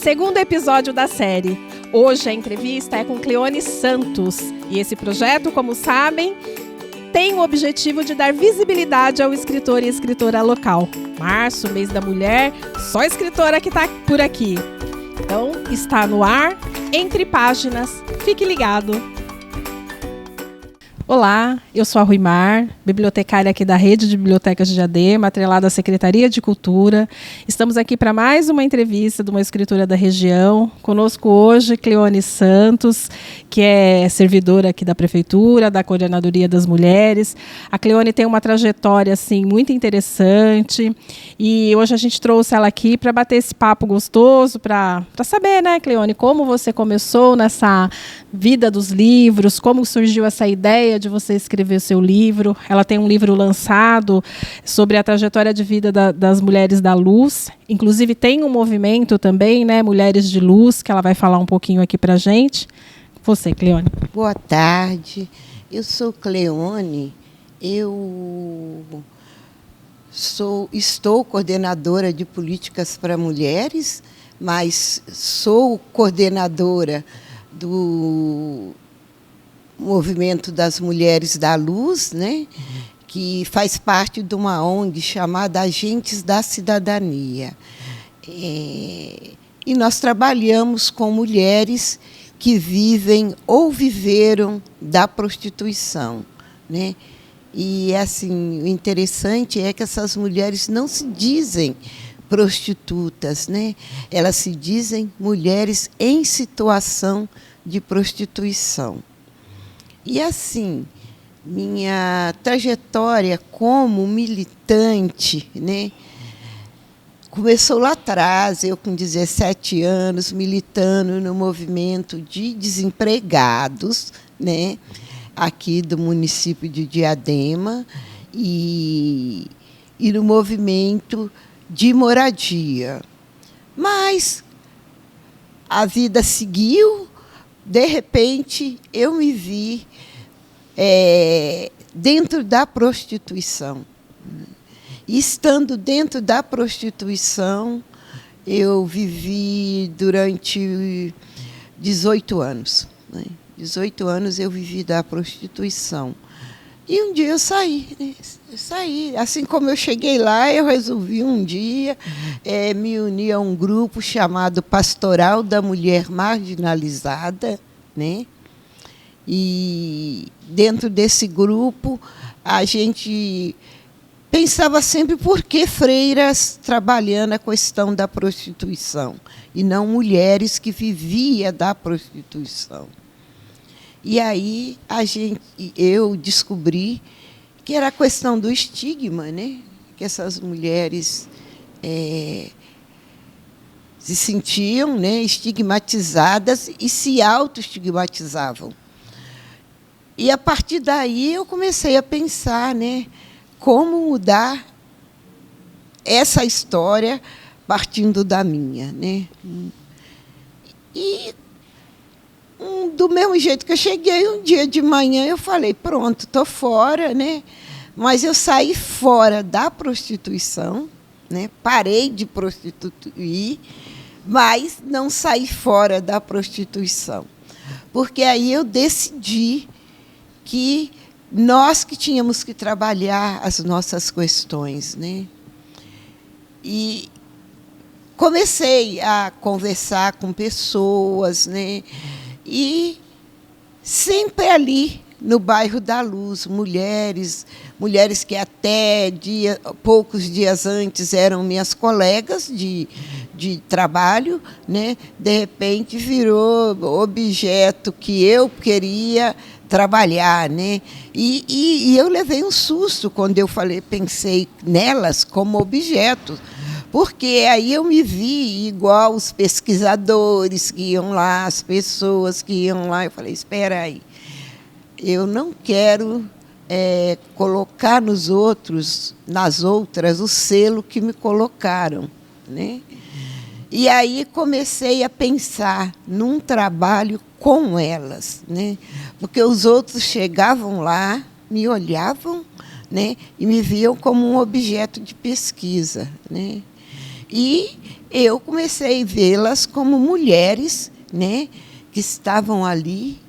Segundo episódio da série. Hoje a entrevista é com Cleone Santos. E esse projeto, como sabem, tem o objetivo de dar visibilidade ao escritor e escritora local. Março, mês da mulher, só escritora que está por aqui. Então, está no ar, Entre Páginas. Fique ligado. Olá, eu sou a Ruimar, bibliotecária aqui da Rede de Bibliotecas de Diadema, atrelada à Secretaria de Cultura. Estamos aqui para mais uma entrevista de uma escritora da região. Conosco hoje, Cleone Santos, que é servidora aqui da Prefeitura, da Coordenadoria das Mulheres. A Cleone tem uma trajetória assim, muito interessante e hoje a gente trouxe ela aqui para bater esse papo gostoso, para saber, né, Cleone, como você começou nessa vida dos livros, como surgiu essa ideia de você escrever seu livro. Ela tem um livro lançado sobre a trajetória de vida das mulheres da luz. Inclusive tem um movimento também, né, Mulheres de Luz, que ela vai falar um pouquinho aqui para a gente. Você, Cleone. Boa tarde, eu sou Cleone, eu estou coordenadora de políticas para mulheres, mas sou coordenadora do Movimento das Mulheres da Luz, né, que faz parte de uma ONG chamada Agentes da Cidadania. E nós trabalhamos com mulheres que vivem ou viveram da prostituição, né? E assim, o interessante é que essas mulheres não se dizem prostitutas, né? Elas se dizem mulheres em situação de prostituição. E assim, minha trajetória como militante, né, começou lá atrás, eu com 17 anos, militando no movimento de desempregados, né, aqui do município de Diadema, e no movimento de moradia. Mas a vida seguiu, de repente eu me vi dentro da prostituição. E estando dentro da prostituição, eu vivi durante 18 anos. Né? 18 anos eu vivi da prostituição. E um dia eu saí, né? Eu saí. Assim como eu cheguei lá, eu resolvi um dia me unir a um grupo chamado Pastoral da Mulher Marginalizada, né? E dentro desse grupo a gente pensava sempre por que freiras trabalhando a questão da prostituição e não mulheres que viviam da prostituição. E aí eu descobri que era a questão do estigma, né? Que essas mulheres se sentiam, né, estigmatizadas e se auto-estigmatizavam. E, a partir daí, eu comecei a pensar, né, como mudar essa história partindo da minha. Né? E, do mesmo jeito que eu cheguei, um dia de manhã, eu falei, pronto, estou fora, né? Mas eu saí fora da prostituição, né? Parei de prostituir, mas não saí fora da prostituição. Porque aí eu decidi que nós que tínhamos que trabalhar as nossas questões, né? E comecei a conversar com pessoas, né? E sempre ali no bairro da Luz, mulheres que até poucos dias antes eram minhas colegas de trabalho, né? De repente virou objeto que eu queria trabalhar, né? E eu levei um susto quando eu pensei nelas como objetos, porque aí eu me vi igual os pesquisadores que iam lá, as pessoas que iam lá. Eu falei, espera aí, eu não quero colocar nas outras, o selo que me colocaram, né? E aí comecei a pensar num trabalho com elas, né? Porque os outros chegavam lá, me olhavam, né? E me viam como um objeto de pesquisa, né? E eu comecei a vê-las como mulheres, né, que estavam ali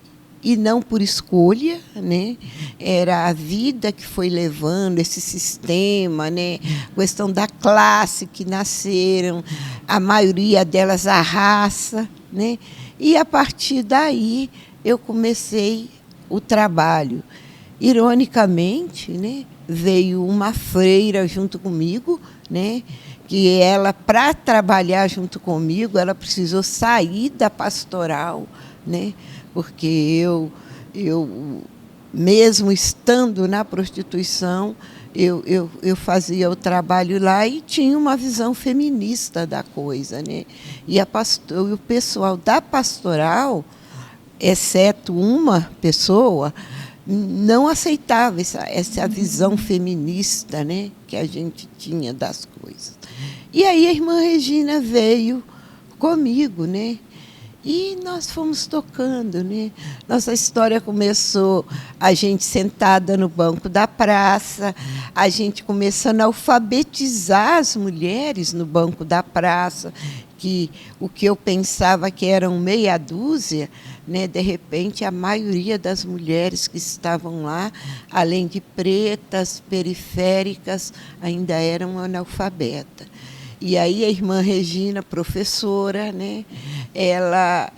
e não por escolha, né? Era a vida que foi levando esse sistema, né? Questão da classe que nasceram, a maioria delas a raça, né? E a partir daí eu comecei o trabalho. Ironicamente, né, veio uma freira junto comigo, né, que ela, para trabalhar junto comigo, ela precisou sair da pastoral, né, porque eu mesmo estando na prostituição, eu fazia o trabalho lá e tinha uma visão feminista da coisa, né? E o pessoal da pastoral, exceto uma pessoa, não aceitava essa visão feminista, né, que a gente tinha das coisas. E aí a irmã Regina veio comigo, né? E nós fomos tocando, né? Nossa história começou a gente sentada no banco da praça, a gente começando a alfabetizar as mulheres no banco da praça, que o que eu pensava que eram meia dúzia, né? De repente a maioria das mulheres que estavam lá, além de pretas, periféricas, ainda eram analfabetas. E aí a irmã Regina, professora, né, ela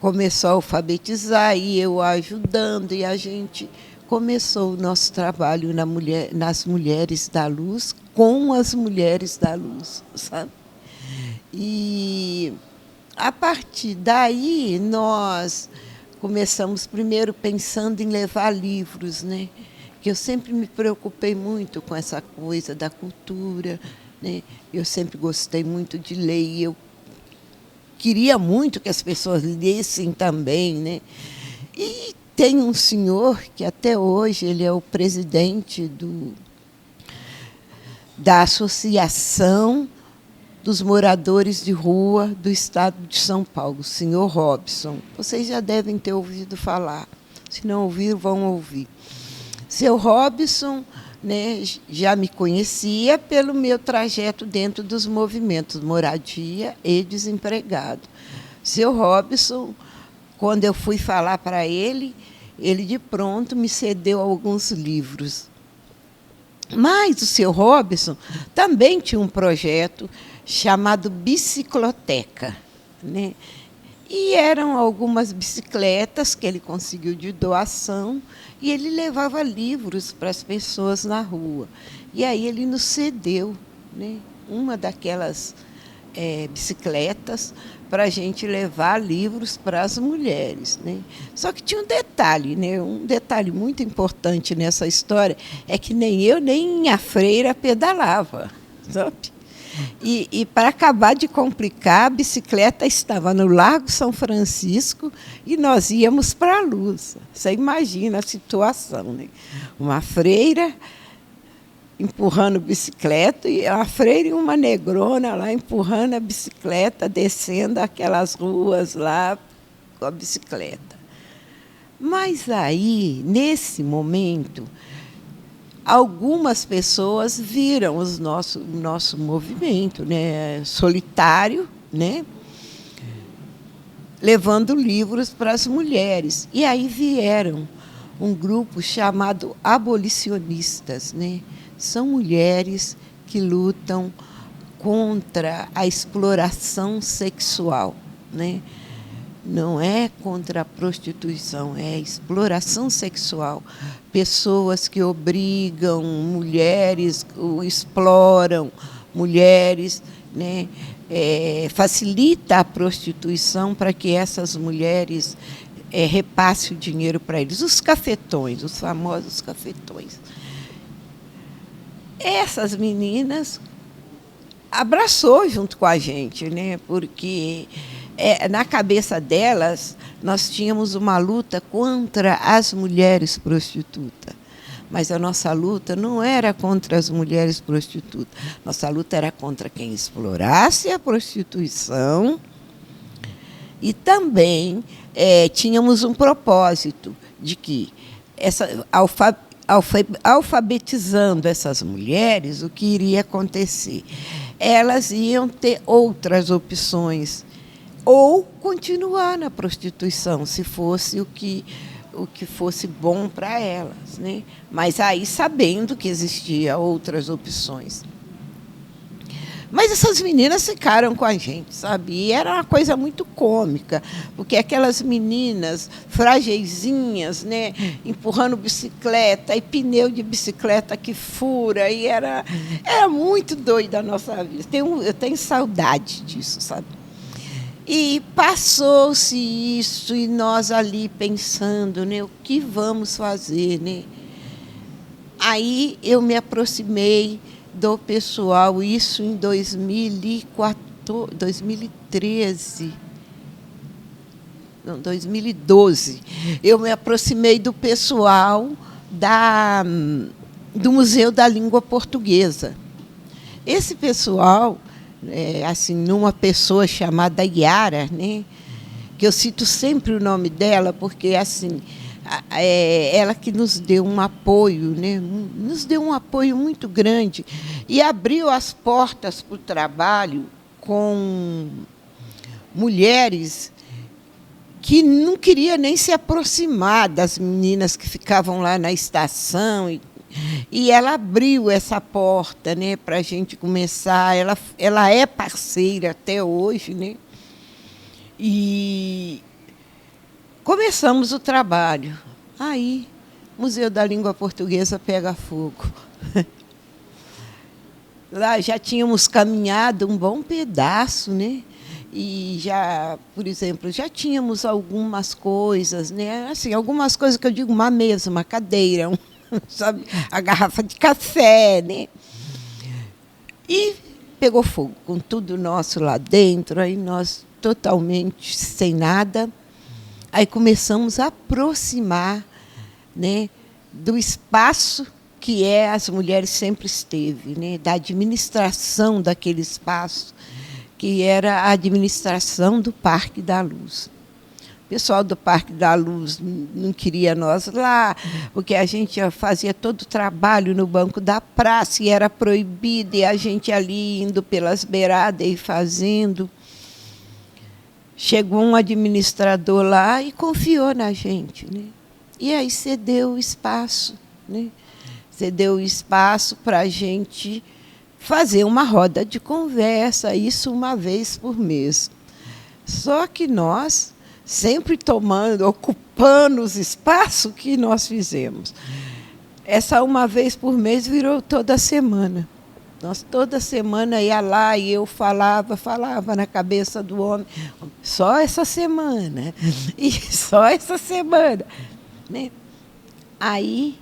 começou a alfabetizar e eu ajudando, e a gente começou o nosso trabalho nas Mulheres da Luz, com as Mulheres da Luz, sabe? E a partir daí nós começamos primeiro pensando em levar livros, né? Que eu sempre me preocupei muito com essa coisa da cultura, né? Eu sempre gostei muito de ler e eu queria muito que as pessoas lessem também, né? E tem um senhor que até hoje ele é o presidente da Associação dos Moradores de Rua do Estado de São Paulo, o senhor Robson. Vocês já devem ter ouvido falar. Se não ouviram, vão ouvir. Seu Robson, né, já me conhecia pelo meu trajeto dentro dos movimentos moradia e desempregado. Seu Robson, quando eu fui falar para ele de pronto me cedeu alguns livros. Mas o seu Robson também tinha um projeto chamado Bicicloteca, né? E eram algumas bicicletas que ele conseguiu de doação e ele levava livros para as pessoas na rua. E aí ele nos cedeu, né, uma daquelas bicicletas para a gente levar livros para as mulheres, né? Só que tinha um detalhe, né? Um detalhe muito importante nessa história é que nem eu nem a freira pedalava, sabe? E para acabar de complicar, a bicicleta estava no Largo São Francisco e nós íamos para a Luz. Você imagina a situação, né? Uma freira empurrando bicicleta, e a freira e uma negrona lá empurrando a bicicleta, descendo aquelas ruas lá com a bicicleta. Mas aí, nesse momento, algumas pessoas viram o nosso movimento, né, solitário, né, levando livros para as mulheres. E aí vieram um grupo chamado abolicionistas, né? São mulheres que lutam contra a exploração sexual, né? Não é contra a prostituição, é a exploração sexual. Pessoas que obrigam mulheres, exploram mulheres, né? Facilita a prostituição para que essas mulheres repassem o dinheiro para eles. Os cafetões, os famosos cafetões. Essas meninas abraçou junto com a gente, né? Porque na cabeça delas nós tínhamos uma luta contra as mulheres prostitutas. Mas a nossa luta não era contra as mulheres prostitutas. Nossa luta era contra quem explorasse a prostituição. E também tínhamos um propósito de que alfabetizando essas mulheres, o que iria acontecer? elas iam ter outras opções, ou continuar na prostituição, se fosse o que fosse bom para elas, né? Mas aí sabendo que existiam outras opções. Mas essas meninas ficaram com a gente, sabe? E era uma coisa muito cômica, porque aquelas meninas fragilzinhas, né, empurrando bicicleta, e pneu de bicicleta que fura, e era muito doida a nossa vida. Eu tenho saudade disso, sabe? E passou-se isso, e nós ali pensando, né, o que vamos fazer, né? Aí eu me aproximei do pessoal, isso em 2013, não, 2012. Eu me aproximei do pessoal do Museu da Língua Portuguesa. Esse pessoal, assim, numa pessoa chamada Yara, né, que eu cito sempre o nome dela, porque assim, ela que nos deu um apoio, né? Nos deu um apoio muito grande e abriu as portas para o trabalho com mulheres que não queriam nem se aproximar das meninas que ficavam lá na estação. E ela abriu essa porta, né, para a gente começar. Ela é parceira até hoje, né? E começamos o trabalho. Aí, o Museu da Língua Portuguesa pega fogo. Lá já tínhamos caminhado um bom pedaço, né? E já, por exemplo, já tínhamos algumas coisas, né? Assim, algumas coisas que eu digo, uma mesa, uma cadeira, sabe? A garrafa de café, né? E pegou fogo com tudo nosso lá dentro, aí nós totalmente sem nada. Aí começamos a aproximar, né, do espaço que as mulheres sempre esteve, né, da administração daquele espaço, que era a administração do Parque da Luz. O pessoal do Parque da Luz não queria nós lá, porque a gente fazia todo o trabalho no banco da praça e era proibido, e a gente ali indo pelas beiradas e fazendo. Chegou um administrador lá e confiou na gente, né? E aí cedeu o espaço, né? Cedeu o espaço para a gente fazer uma roda de conversa, isso uma vez por mês. Só que nós, sempre ocupando os espaços que nós fizemos. Essa uma vez por mês virou toda semana. Nós toda semana ia lá e eu falava na cabeça do homem, só essa semana, e só essa semana, né? Aí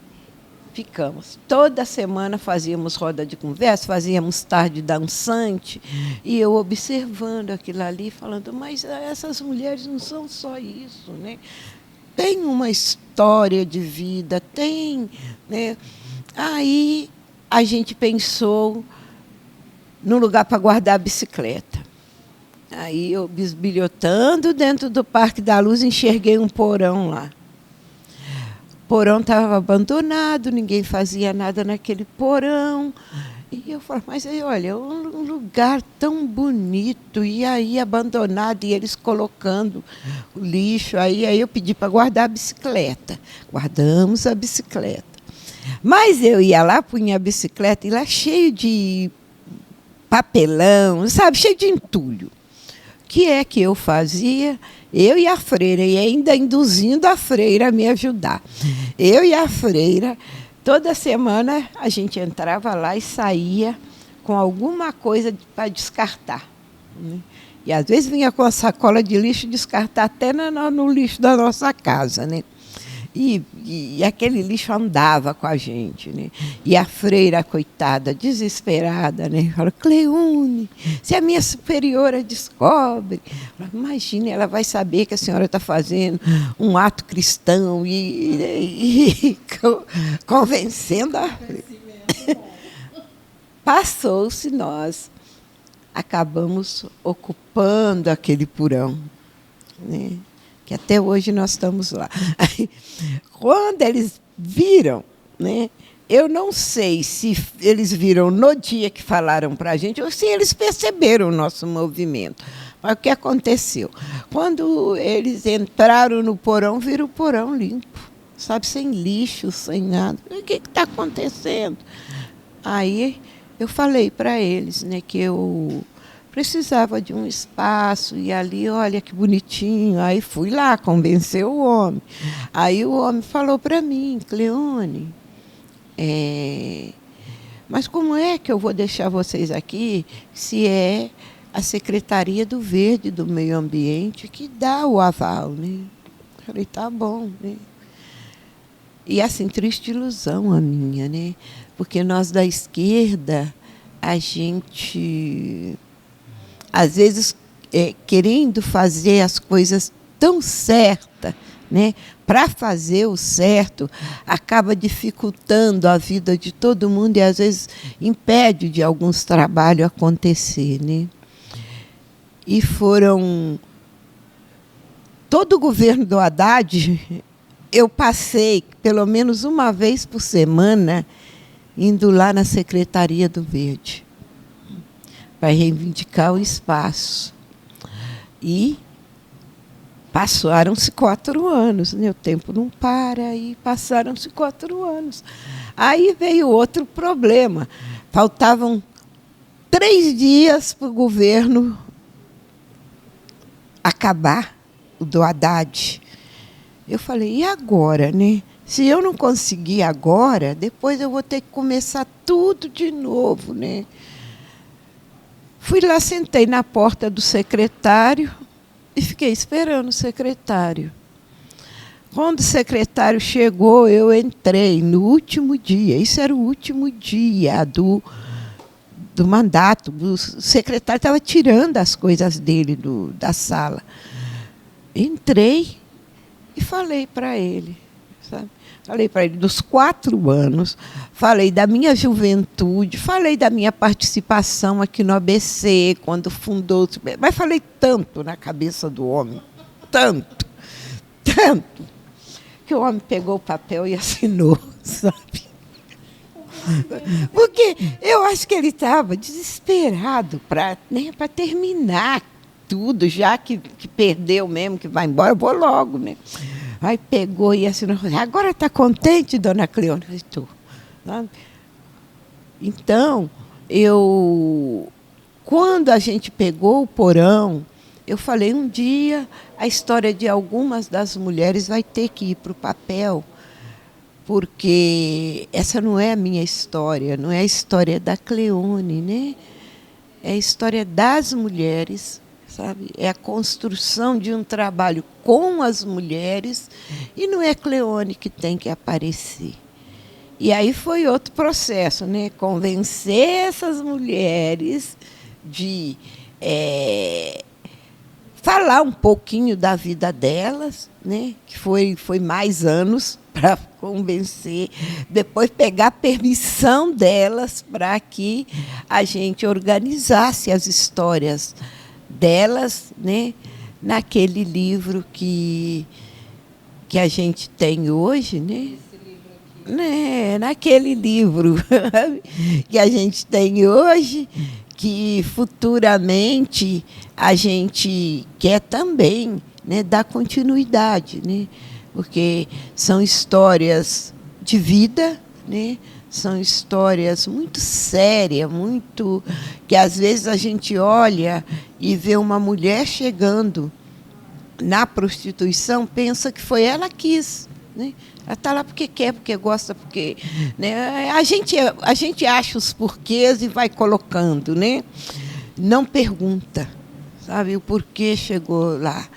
ficamos. Toda semana fazíamos roda de conversa, fazíamos tarde dançante, e eu observando aquilo ali, falando, mas essas mulheres não são só isso, né? Tem uma história de vida, tem, né? Aí a gente pensou num lugar para guardar a bicicleta. Aí eu, bisbilhotando dentro do Parque da Luz, enxerguei um porão lá. O porão estava abandonado, ninguém fazia nada naquele porão. E eu falei, mas aí, olha, um lugar tão bonito, e aí abandonado, e eles colocando o lixo. Aí eu pedi para guardar a bicicleta. Guardamos a bicicleta. Mas eu ia lá, punha a bicicleta, e lá cheio de papelão, sabe, cheio de entulho. O que é que eu fazia? Eu e a freira, e ainda induzindo a freira a me ajudar. Eu e a freira, toda semana a gente entrava lá e saía com alguma coisa para descartar, né? E às vezes vinha com a sacola de lixo descartar até no lixo da nossa casa, né? E aquele lixo andava com a gente, né? E a freira, coitada, desesperada, né? Falou, Cleone, se a minha superiora descobre, imagine, ela vai saber que a senhora está fazendo um ato cristão e convencendo a freira. Passou-se, nós acabamos ocupando aquele porão, né? Que até hoje nós estamos lá. Aí, quando eles viram, né, eu não sei se eles viram no dia que falaram para a gente ou se eles perceberam o nosso movimento. Mas o que aconteceu? Quando eles entraram no porão, viram o porão limpo, sabe, sem lixo, sem nada. O que está acontecendo? Aí eu falei para eles, né, que eu precisava de um espaço, e ali, olha que bonitinho. Aí fui lá convencer o homem. Aí o homem falou para mim: Cleone, mas como é que eu vou deixar vocês aqui se é a Secretaria do Verde, do Meio Ambiente, que dá o aval, né? Falei, tá bom, né? E assim, triste ilusão a minha, né? Porque nós da esquerda, a gente, às vezes, querendo fazer as coisas tão certas, né? Para fazer o certo, acaba dificultando a vida de todo mundo e, às vezes, impede de alguns trabalhos acontecer, né? E foram... Todo o governo do Haddad, eu passei, pelo menos uma vez por semana, indo lá na Secretaria do Verde, para reivindicar o espaço. E passaram-se 4 anos, né? O tempo não para, e passaram-se 4 anos. Aí veio outro problema. Faltavam 3 dias para o governo acabar, o do Haddad. Eu falei, e agora, né? Se eu não conseguir agora, depois eu vou ter que começar tudo de novo, né? Fui lá, sentei na porta do secretário e fiquei esperando o secretário. Quando o secretário chegou, eu entrei no último dia. Isso era o último dia do mandato. O secretário estava tirando as coisas dele da sala. Entrei e falei para ele, sabe? Falei para ele dos 4 anos, falei da minha juventude, falei da minha participação aqui no ABC, quando fundou... Mas falei tanto na cabeça do homem, tanto, que o homem pegou o papel e assinou, sabe? Porque eu acho que ele estava desesperado para, né, para terminar tudo, já que perdeu mesmo, que vai embora, eu vou logo, né? Aí pegou e assinou. Agora está contente, dona Cleone? Eu estou. Então, quando a gente pegou o porão, eu falei, um dia a história de algumas das mulheres vai ter que ir para o papel, porque essa não é a minha história, não é a história da Cleone, né? É a história das mulheres, sabe? É a construção de um trabalho com as mulheres, e não é Cleone que tem que aparecer. E aí foi outro processo, né? Convencer essas mulheres de falar um pouquinho da vida delas, né? Que foi mais anos para convencer, depois pegar permissão delas para que a gente organizasse as histórias delas, né, naquele livro que a gente tem hoje, né? Naquele livro que a gente tem hoje, que futuramente a gente quer também, né, dar continuidade, né? Porque são histórias de vida, né? São histórias muito sérias, muito que às vezes a gente olha e vê uma mulher chegando na prostituição, pensa que foi ela que quis, né? Ela está lá porque quer, porque gosta, porque, né? A gente acha os porquês e vai colocando, né? Não pergunta, sabe, o porquê chegou lá.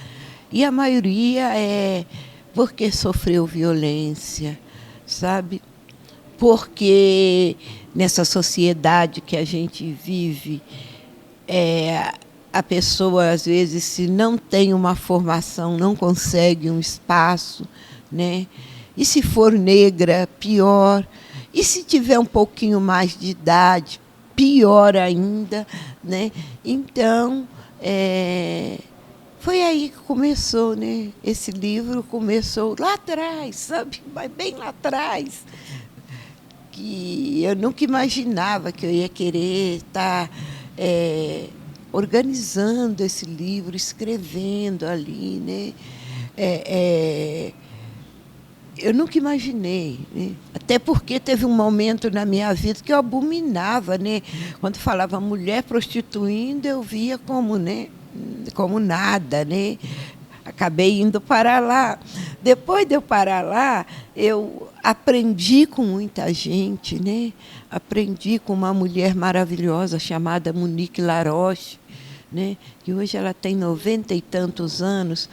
E a maioria é porque sofreu violência, sabe? Porque nessa sociedade que a gente vive, a pessoa, às vezes, se não tem uma formação, não consegue um espaço, né? E se for negra, pior. E se tiver um pouquinho mais de idade, pior ainda, né? Então, foi aí que começou, né? Esse livro começou lá atrás, sabe? Mas bem lá atrás. que eu nunca imaginava que eu ia querer estar organizando esse livro, escrevendo ali, né? Eu nunca imaginei, né? Até porque teve um momento na minha vida que eu abominava, né? Quando falava mulher prostituindo, eu via como, né? Como nada, né? Acabei indo para lá. Depois de eu parar lá, eu aprendi com muita gente, né? Aprendi com uma mulher maravilhosa chamada Monique Laroche, né? Que hoje ela tem 90 e tantos anos,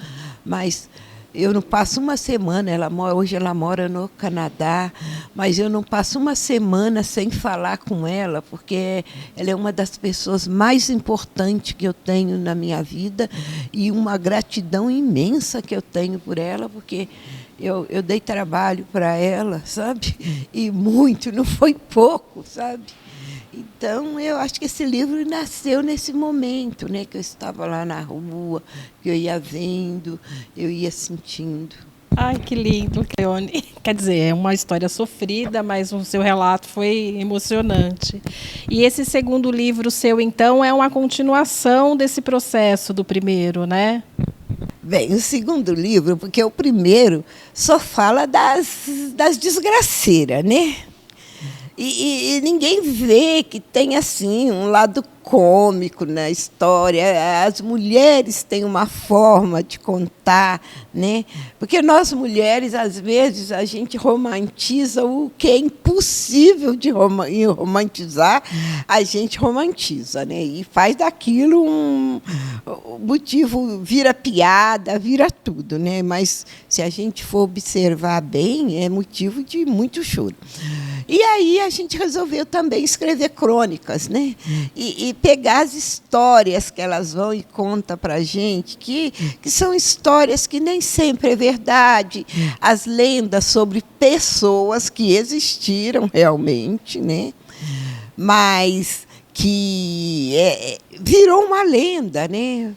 mas eu não passo uma semana, hoje ela mora no Canadá, mas eu não passo uma semana sem falar com ela, porque ela é uma das pessoas mais importantes que eu tenho na minha vida e uma gratidão imensa que eu tenho por ela, porque eu dei trabalho para ela, sabe? E muito, não foi pouco, sabe? Então, eu acho que esse livro nasceu nesse momento, né, que eu estava lá na rua, que eu ia vendo, eu ia sentindo. Ai, que lindo, Cleone. Quer dizer, é uma história sofrida, mas o seu relato foi emocionante. E esse segundo livro seu, então, é uma continuação desse processo do primeiro, né? Bem, o segundo livro, porque o primeiro só fala das desgraceiras, né? E ninguém vê que tem assim um lado cômico na história. As mulheres têm uma forma de contar, né? Porque nós mulheres, às vezes, a gente romantiza o que é impossível de romantizar, a gente romantiza, né? E faz daquilo um motivo, vira piada, vira tudo, né? Mas se a gente for observar bem, é motivo de muito choro. E aí a gente resolveu também escrever crônicas, né? E pegar as histórias que elas vão e contam para a gente, que são histórias que nem sempre é verdade, as lendas sobre pessoas que existiram realmente, né? Mas que virou uma lenda, né?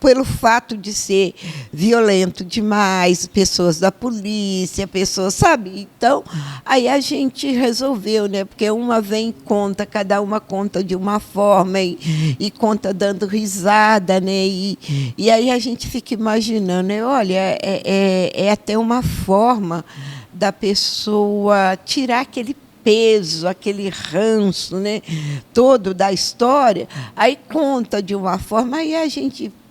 Pelo fato de ser violento demais, pessoas da polícia, pessoas, sabe? Então, aí a gente resolveu, né? Porque uma vem e conta, cada uma conta de uma forma e conta dando risada, né? E aí a gente fica imaginando, né? Olha, é até uma forma da pessoa tirar aquele peso, aquele ranço, né, todo da história, aí conta de uma forma, aí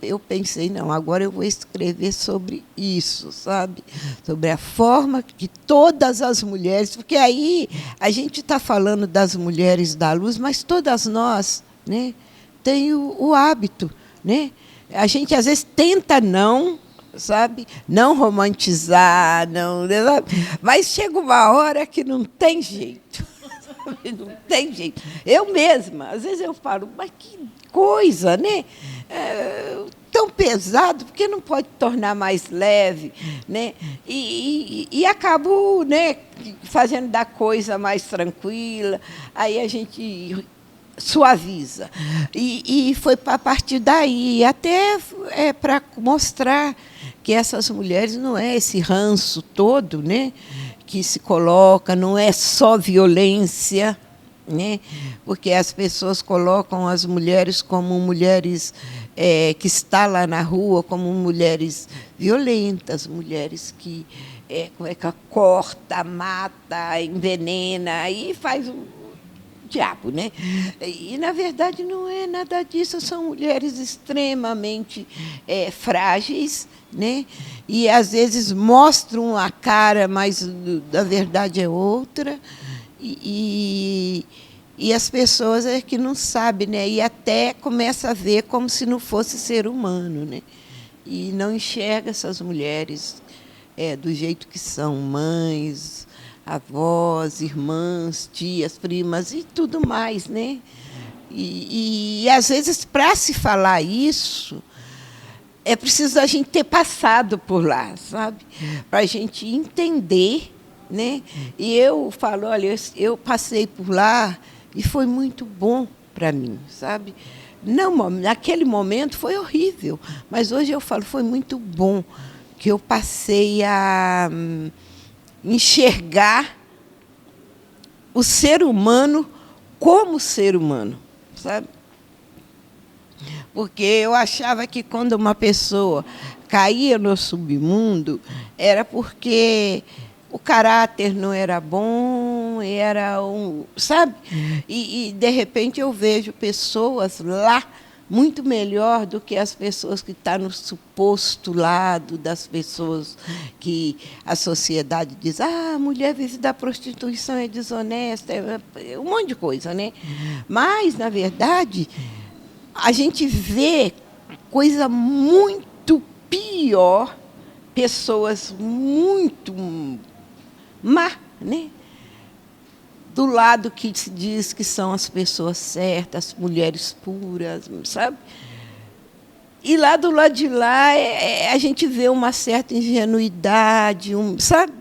eu pensei, não, agora eu vou escrever sobre isso, sabe? Sobre a forma que todas as mulheres, porque aí a gente está falando das mulheres da luz, mas todas nós, né, tem o hábito, né? A gente às vezes tenta sabe? Não romantizar, não, mas chega uma hora que não tem jeito. Não tem jeito. Eu mesma, às vezes eu falo, mas que coisa, né? Tão pesado, porque não pode tornar mais leve, né? E acabo, né, fazendo da coisa mais tranquila, aí a gente suaviza. E foi a partir daí, até para mostrar que essas mulheres não é esse ranço todo, né, que se coloca, não é só violência, né, porque as pessoas colocam as mulheres como mulheres que estão lá na rua, como mulheres violentas, mulheres que corta, mata, envenena, aí faz diabo, né? E, na verdade, não é nada disso. São mulheres extremamente frágeis, né? E, às vezes, mostram a cara, mas, a verdade é outra. E as pessoas que não sabem, né? E até começa a ver como se não fosse ser humano, né? E não enxerga essas mulheres do jeito que são, mães, avós, irmãs, tias, primas e tudo mais, né? E às vezes, para se falar isso, é preciso a gente ter passado por lá, sabe? Para a gente entender, né? E eu falo, olha, eu passei por lá e foi muito bom para mim, sabe? Não, naquele momento foi horrível, mas hoje eu falo, foi muito bom, que eu passei a enxergar o ser humano como ser humano, sabe? Porque eu achava que quando uma pessoa caía no submundo, era porque o caráter não era bom, sabe? De repente, eu vejo pessoas lá muito melhor do que as pessoas que estão no suposto lado das pessoas que a sociedade diz: a mulher vive da prostituição, é desonesta, um monte de coisa, né? Mas, na verdade, a gente vê coisa muito pior, pessoas muito má, né? Do lado que se diz que são as pessoas certas, mulheres puras, sabe? E lá do lado de lá a gente vê uma certa ingenuidade, sabe?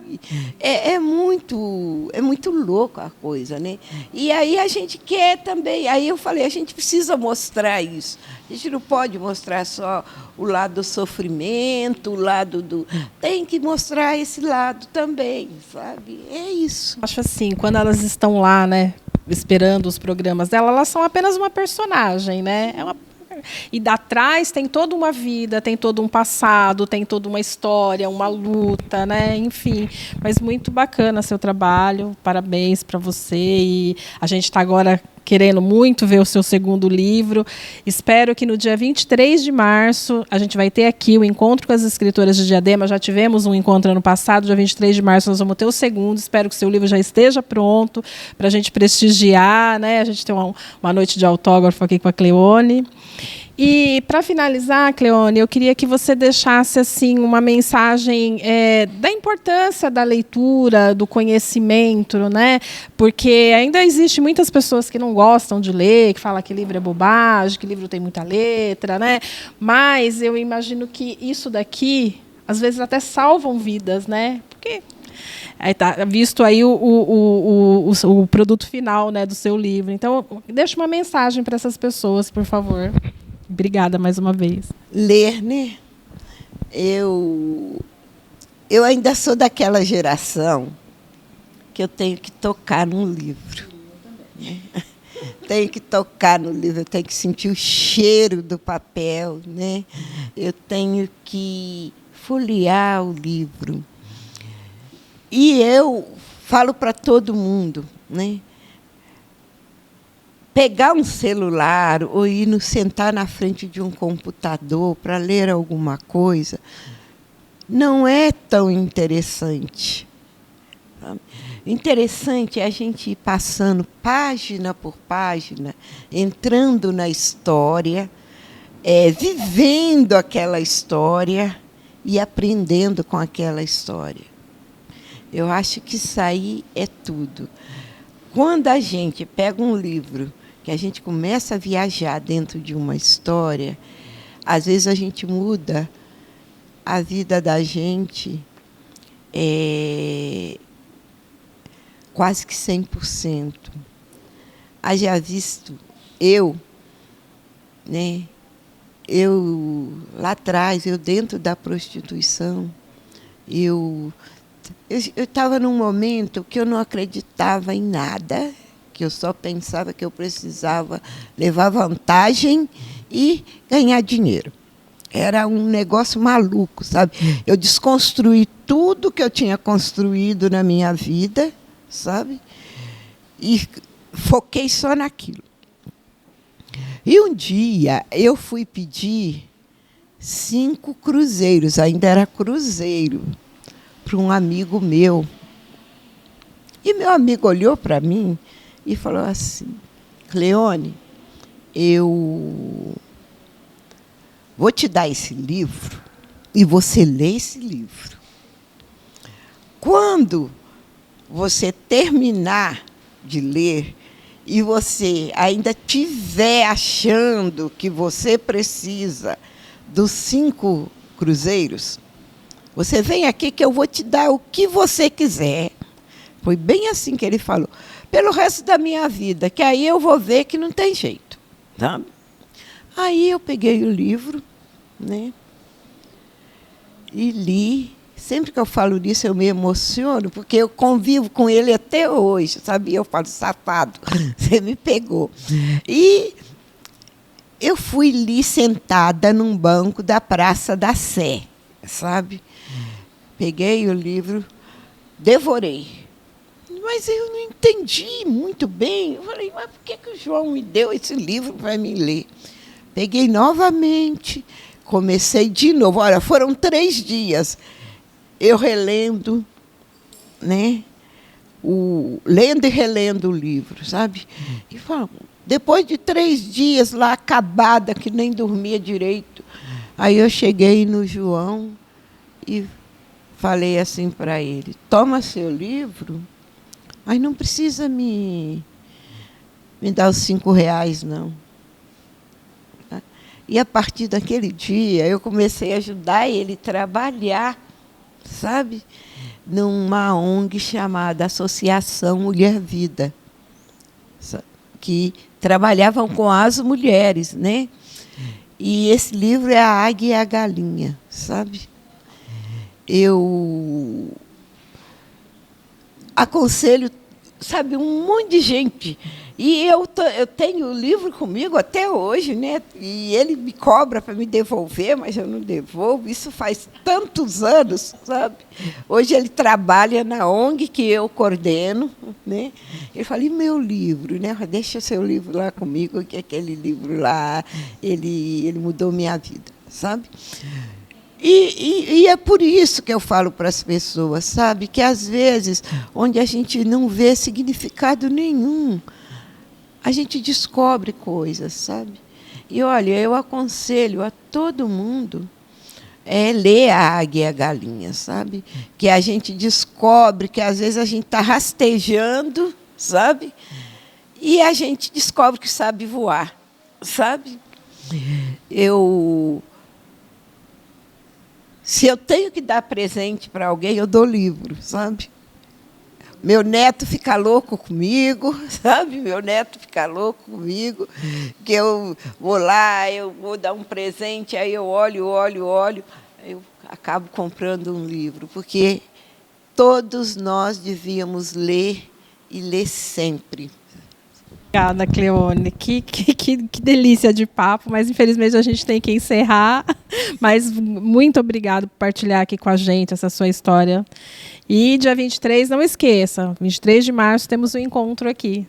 É muito louco a coisa, né? E aí a gente quer também. Aí eu falei, a gente precisa mostrar isso. A gente não pode mostrar só o lado do sofrimento, o lado do... Tem que mostrar esse lado também, sabe? É isso. Acho assim, quando elas estão lá, né, esperando os programas dela, elas são apenas uma personagem, né? E da trás tem toda uma vida, tem todo um passado, tem toda uma história, uma luta, né? Enfim, mas muito bacana seu trabalho, parabéns para você. E a gente está agora querendo muito ver o seu segundo livro. Espero que no dia 23 de março a gente vai ter aqui o encontro com as escritoras de Diadema. Já tivemos um encontro ano passado, dia 23 de março nós vamos ter o segundo. Espero que o seu livro já esteja pronto para a gente prestigiar, né? A gente tem uma noite de autógrafo aqui com a Cleone. E, para finalizar, Cleone, eu queria que você deixasse assim, uma mensagem da importância da leitura, do conhecimento, né? Porque ainda existe muitas pessoas que não gostam de ler, que falam que livro é bobagem, que livro tem muita letra, né? Mas eu imagino que isso daqui, às vezes, até salvam vidas, né? Porque... Aí tá visto aí o produto final, né, do seu livro. Então, deixa uma mensagem para essas pessoas, por favor. Obrigada mais uma vez. Ler, né? Eu ainda sou daquela geração que eu tenho que tocar num livro. Né? Tenho que tocar no livro, eu tenho que sentir o cheiro do papel, né? Eu tenho que folhear o livro. E eu falo para todo mundo, né? Pegar um celular ou sentar na frente de um computador para ler alguma coisa não é tão interessante. Interessante é a gente ir passando página por página, entrando na história, vivendo aquela história e aprendendo com aquela história. Eu acho que isso aí é tudo. Quando a gente pega um livro, que a gente começa a viajar dentro de uma história, às vezes a gente muda a vida da gente quase que 100%. Haja visto, né? Eu, lá atrás, eu dentro da prostituição, eu estava num momento que eu não acreditava em nada, que eu só pensava que eu precisava levar vantagem e ganhar dinheiro. Era um negócio maluco, sabe? Eu desconstruí tudo que eu tinha construído na minha vida, sabe? E foquei só naquilo. E um dia eu fui pedir 5 cruzeiros, ainda era cruzeiro, para um amigo meu. E meu amigo olhou para mim e falou assim: Cleone, eu vou te dar esse livro e você lê esse livro. Quando você terminar de ler e você ainda estiver achando que você precisa dos 5 cruzeiros, você vem aqui que eu vou te dar o que você quiser. Foi bem assim que ele falou. Pelo resto da minha vida, que aí eu vou ver que não tem jeito. Tá? Aí eu peguei o livro, né, e li Sempre que eu falo nisso, eu me emociono, porque eu convivo com ele até hoje, sabe? Eu falo, safado, você me pegou. E eu fui ali sentada num banco da Praça da Sé, sabe? Peguei o livro, devorei. Mas eu não entendi muito bem. Eu falei, mas por que o João me deu esse livro para me ler? Peguei novamente, comecei de novo. Olha, foram 3 dias. Eu relendo, né? Lendo e relendo o livro, sabe? E falo, depois de 3 dias lá, acabada, que nem dormia direito, aí eu cheguei no João e falei assim para ele, toma seu livro, mas não precisa me dar os 5 reais, não. E a partir daquele dia, eu comecei a ajudar ele a trabalhar, sabe? Numa ONG chamada Associação Mulher Vida, que trabalhavam com as mulheres, né? E esse livro é A Águia e a Galinha, sabe? Eu aconselho, sabe, um monte de gente. E eu tenho o livro comigo até hoje, né? E ele me cobra para me devolver, mas eu não devolvo. Isso faz tantos anos, sabe? Hoje ele trabalha na ONG que eu coordeno, né? Ele fala, e meu livro, né? Deixa seu livro lá comigo, que aquele livro lá, ele mudou minha vida, sabe? E é por isso que eu falo para as pessoas, sabe? Que às vezes, onde a gente não vê significado nenhum, a gente descobre coisas, sabe? E, olha, eu aconselho a todo mundo ler A Águia e a Galinha, sabe? Que a gente descobre que, às vezes, a gente está rastejando, sabe? E a gente descobre que sabe voar, sabe? Se eu tenho que dar presente para alguém, eu dou livro, sabe? Meu neto fica louco comigo, sabe? Meu neto fica louco comigo, que eu vou lá, eu vou dar um presente, aí eu olho, eu acabo comprando um livro, porque todos nós devíamos ler e ler sempre. Obrigada, Cleone. Que delícia de papo, mas infelizmente a gente tem que encerrar. Mas muito obrigado por partilhar aqui com a gente essa sua história. E dia 23, não esqueça, 23 de março temos um encontro aqui